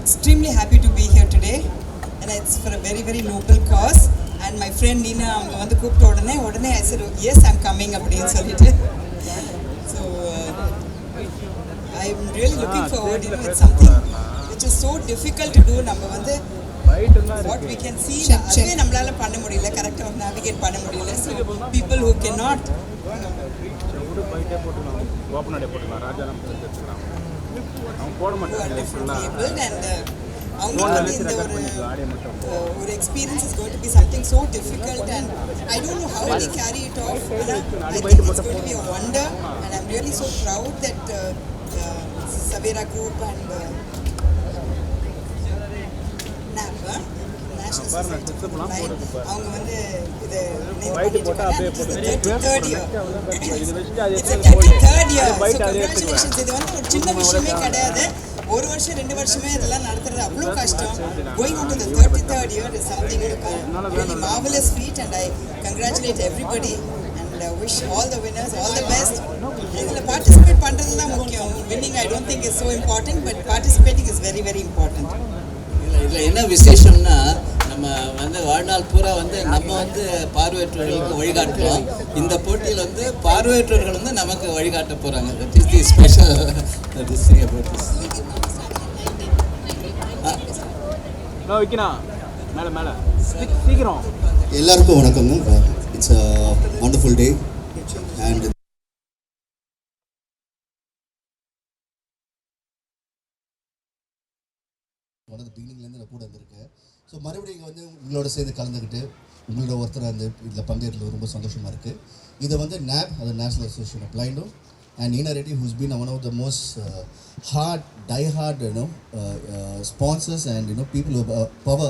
extremely happy to be here today, and it's for a very very noble cause. And my friend Nina அவங்க வந்து கூப்பிட்ட உடனே I said yes, I'm coming அப்படின்னு சொல்லிட்டு. So I'm really looking forward. It's something which is so difficult to do. நம்ம வந்து what we can see அதுவே நம்மளால பண்ண முடியல, கரெக்டாக நேவிகேட் பண்ண முடியல. So people who cannot our experience is going to be something so difficult, and I don't know how they carry it off. I think it's going to be a wonder, and I'm really so proud that Savera Group and NAP, National Society of Blind, அவங்க வந்து இது third year. It's a 33rd year. So congratulations. இது வந்து ஒரு சின்ன விஷயமே கிடையாது. ஒரு வருஷம் 2 வருஷமே இதெல்லாம் நடத்துறது அவ்வளோ கஷ்டம். Going on to the 33rd year is something really marvelous feat, and I congratulate everybody and wish all the winners all the best. இதில் பார்ட்டிசிபேட் பண்ணுறது தான் முக்கியம். Winning I don't think is so important, but participating is very very important. இதில் என்ன விசேஷம்னா, நம்ம வந்து வாழ்நாள் பூரா வந்து நம்ம வந்து பார்வையற்றவர்களுக்கு வழிகாட்டுறோம். இந்த போட்டியில் வந்து பார்வையற்றவர்கள் வந்து நமக்கு வழிகாட்ட போகிறாங்க. That is the special this thing about this. எல்லாருக்கும் வணக்கங்க. It's a wonderful day and பிகினிங்லேருந்து நான் கூட இருந்திருக்கேன். ஸோ மறுபடியும் இங்கே வந்து உங்களோட சேர்ந்து கலந்துக்கிட்டு உங்களோட ஒருத்தர் அந்த இதில் பங்கேற்றது ரொம்ப சந்தோஷமாக இருக்குது. இதை வந்து NAB, அது நேஷனல் அசோசியேஷன் ஆஃப் பிளைண்டும், and Nina Reddy, who's been one of the most die-hard sponsors and people who power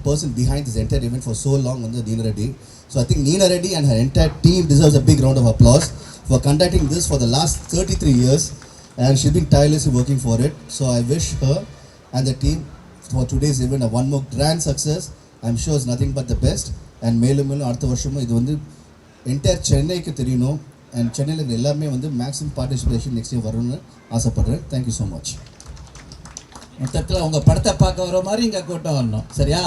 person behind this entire event for so long, Nina Reddy. So I think Nina Reddy and her entire team deserves a big round of applause for conducting this for the last 33 years, and she's been tirelessly working for it. So I wish her and the team for today's event a one more grand success. I'm sure it's nothing but the best, and மேலும் அடுத்த வருஷமும் இது வந்து entire சென்னைக்கு தெரியணும், and சென்னையில் இருக்கிற எல்லாருமே வந்து மேக்ஸிமம் பார்ட்டிசிபேஷன் நெக்ஸ்ட் இயர் வரும்னு ஆசைப்படுறேன். Thank you so much. மொத்தத்தில் உங்கள் படத்தை பார்க்க வர மாதிரி இங்கே கூட்டம் வரணும், சரியா?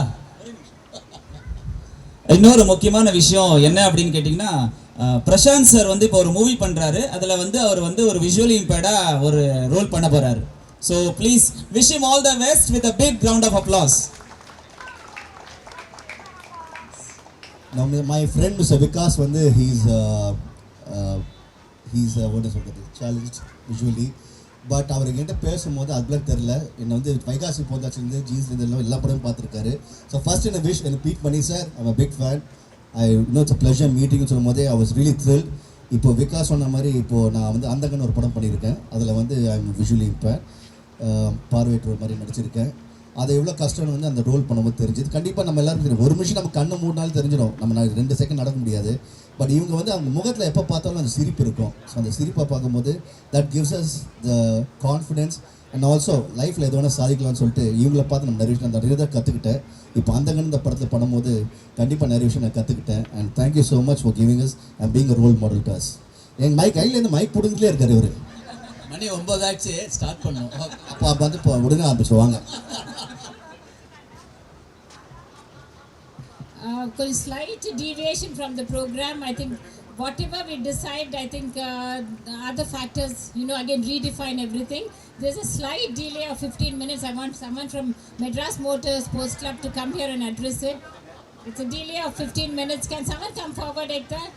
இன்னொரு முக்கியமான விஷயம் என்ன அப்படின்னு கேட்டிங்கன்னா, பிரசாந்த் சார் வந்து இப்போ ஒரு மூவி பண்ணுறாரு. அதில் வந்து அவர் வந்து ஒரு விஷுவலி இம்பேர்டாக ஒரு ரோல் பண்ண போகிறாரு. So please wish him all the best with a big round of applause. Now my friend Mr. Vikas வந்து he's what is it, challenged visually, but அவர் என்கிட்ட பேசும்போது அதுலாம் தெரில. என்னை வந்து வைகாசி போதாச்சுலேருந்து ஜீன்ஸ்லேருந்து எல்லா படமும் பார்த்துருக்காரு. ஸோ ஃபர்ஸ்ட் என்ன விஷ் என்னை பீட் பண்ணி, sir I'm a big fan, I it's a pleasure மீட்டிங்னு சொல்லும் போதே ஐ வாஸ் ரியலி த்ரில்ட். இப்போ விகாஸ் சொன்ன மாதிரி இப்போது நான் வந்து அந்தகன்னு ஒரு படம் பண்ணியிருக்கேன். அதில் வந்து ஐ எம் விஷுவலி இம்பேர்ட், பார்வையற்றவர் மாதிரி நடிச்சிருக்கேன். அதை எவ்வளோ கஷ்டம்னு வந்து அந்த ரோல் பண்ணும்போது தெரிஞ்சுது. கண்டிப்பாக நம்ம எல்லாரும் தெரியும், ஒரு நிமிஷம் நம்ம கண்ணை மூடினாலும் தெரிஞ்சிடும், நம்ம 2 செகண்ட் நடக்க முடியாது. பட் இவங்க வந்து அவங்க முகத்தில் எப்போ பார்த்தாலும் அந்த சிரிப்பு இருக்கும். ஸோ அந்த சிரிப்பை பார்க்கும்போது that gives us the confidence, and also லைஃப்பில் எது வேணால் சாதிக்கலாம்னு சொல்லிட்டு இவங்கள பார்த்து நம்ம நிறைய விஷயம் அந்த நிறைய கற்றுக்கிட்டேன். இப்போ அந்தகன்னு இந்த படத்தில் பண்ணும்போது கண்டிப்பாக நிறைய விஷயம் நான் கற்றுக்கிட்டேன். And thank you so much for giving us and being a role model to us. எங்கள் கையிலேருந்து மைக் பிடுங்கிட்டே இருக்காரு இவர். மணி 9 ஆச்சு, ஸ்டார்ட் பண்ணுவோம். அப்போ வந்து இப்போ விடுங்க ஆரம்பிச்சுவாங்க. Slight deviation from the program. I think whatever we decide, I think other factors, again redefine everything. There's a slight delay of 15 minutes. I want someone from Madras Motor Sports Club to come here and address it. It's a delay of 15 minutes. Can someone come forward like that?